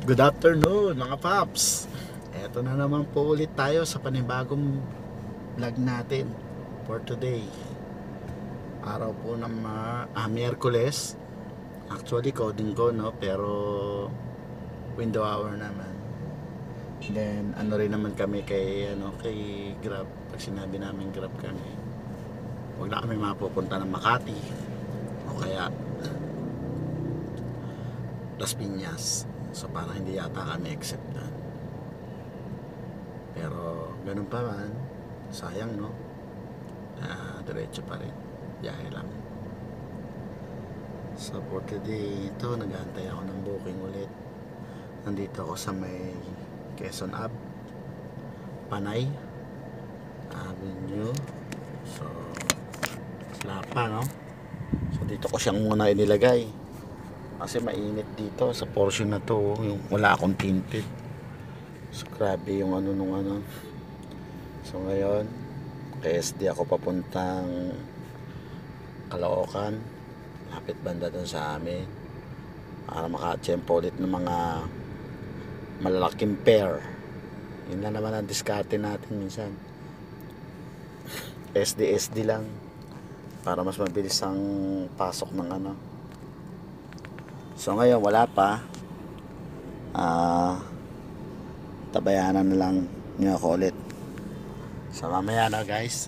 Good afternoon mga paps. Eto na naman po ulit tayo sa panibagong vlog natin for today. Araw po ng Miyerkules. Actually coding ko no, pero window hour naman. Then ano rin naman kami kay Grab. Pag sinabi namin Grab kami, huwag na kami mapupunta ng Makati o kaya Las Piñas. So parang hindi yata kami acceptan. Pero ganun pa man, sayang no, diretso pa rin, biyahe lang. So for today, ito nag-aantay ako ng booking ulit. Nandito ako sa may Quezon Ave, Panay Avenue. So wala pa no. So dito ko siyang muna inilagay kasi mainit dito sa portion na to, yung wala akong tinted. So grabe yung ano. So ngayon kay SD ako papuntang Caloocan, lapit banda dun sa amin, para makatsempo ulit ng mga malalaking pair. Yun lang naman ang diskarte natin minsan, SD lang, para mas mabilis ang pasok ng ano. So ngayon wala pa, tabayanan na lang niyo ako ulit. So mamaya na guys,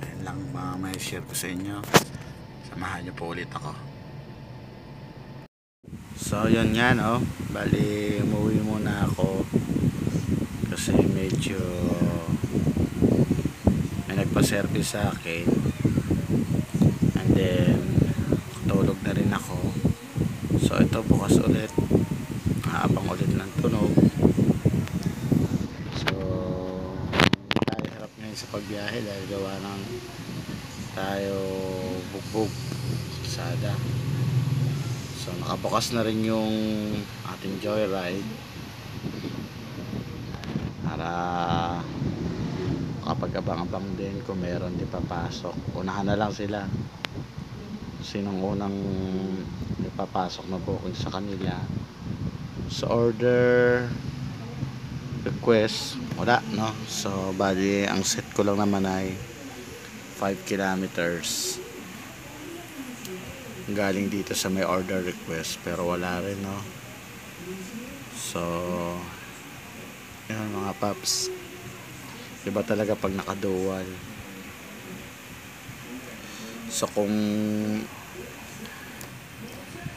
ayun lang may share ko sa inyo. Samahan niyo po ulit ako. So yun nga no, bali umuwi muna ako kasi medyo may nagpa-service sa akin, and then tulog na rin ako. So ito bukas ulit, habang ulit ng tunog. So hindi tayo harap ngayon sa pagbiyahe dahil gawa ng tayo bugbog sa Sada. So nakabukas na rin yung ating joyride para kapag abang-abang din kung meron di papasok. Unahan na lang sila, sinong unang ipapasok na booking sa kanila. So order request wala no. So bali ang set ko lang naman ay 5 kilometers galing dito sa may order request, pero wala rin no. So yun mga paps, iba talaga pag nakadual. So kung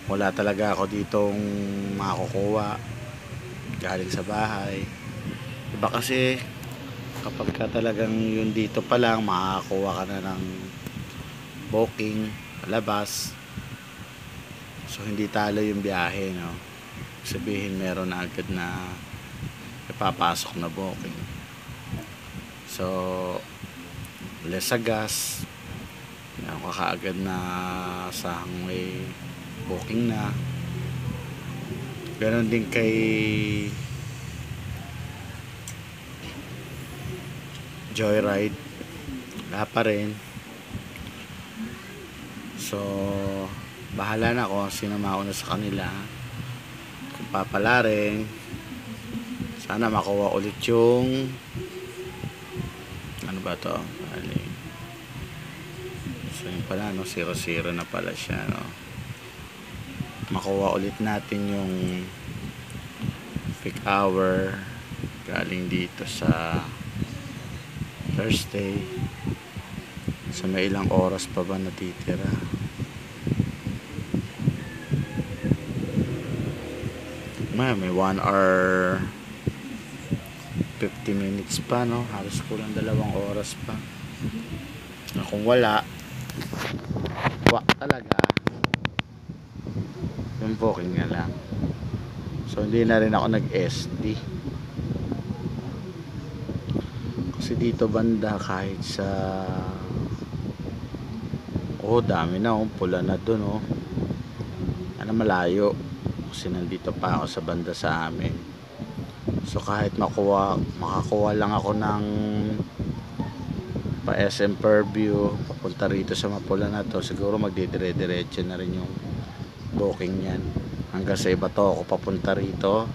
wala talaga ako ditong makukuha galing sa bahay, iba kasi kapag ka talagang yun dito pa lang makakakuha ka na ng booking palabas. So hindi talo yung biyahe no, sabihin meron na agad na ipapasok na booking. So less sa gas, meron ka kaagad na sa may booking na. Ganon din kay joyride, wala pa rin. So bahala na ako sino mauna sa kanila. Kung papala rin, sana makuha ulit yung ano ba to, so yun pala no, 0-0 na pala siya no. Makuha ulit natin yung peak hour galing dito sa Thursday. So may ilang oras pa ba natitira? May 1 hour 50 minutes pa no, halos kulang 2 oras pa. Kung wala talaga, yung booking na lang. So hindi na rin ako nag-SD kasi dito banda kahit sa dami na pula na dun malayo kasi nandito pa ako sa banda sa amin. So kahit makakuha lang ako ng pa SM Fairview papunta rito sa mapula na to, siguro magdidire-diretso na rin yung booking yan hanggang sa Ibato ako papunta rito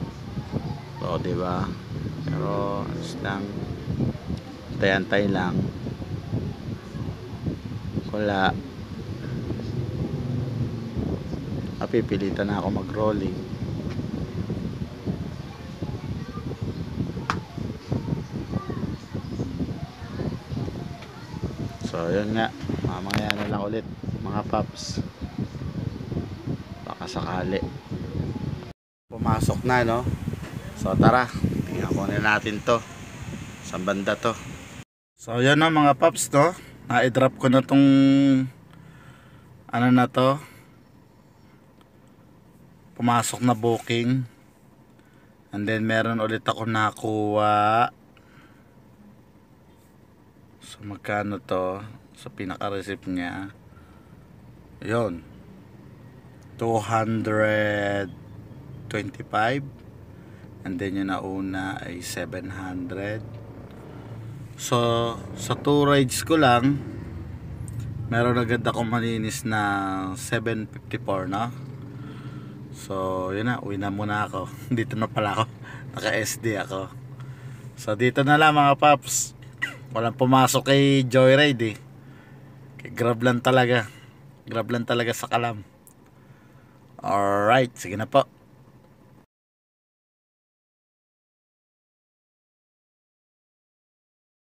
So, di ba? Pero, ayos lang. Antay-antay lang. Wala. Napipilitan na ako mag-rolling. So, yun nga. Mamaya na lang ulit, mga paps. Baka sakali. Pumasok na, no? So, tara. Tingnan ko na natin to. Saan banda to? So, yun na mga paps, no? Na-drop ko na tong ano na to. Pumasok na booking. And then, meron ulit ako nakuha. So, magkano to? Sa pinaka-receipt niya. Yun. 225. And then, yung nauna ay 700. So, sa 2 rides ko lang, meron agad ako malinis na 754, no? So, yun na. Uwi na muna ako. Dito na pala ako. Naka-SD ako. So, dito na lang mga paps. Walang pumasok kay Joyride eh. Kay Grab lang talaga. Grab lang talaga sa Kalam. Alright, sige na po.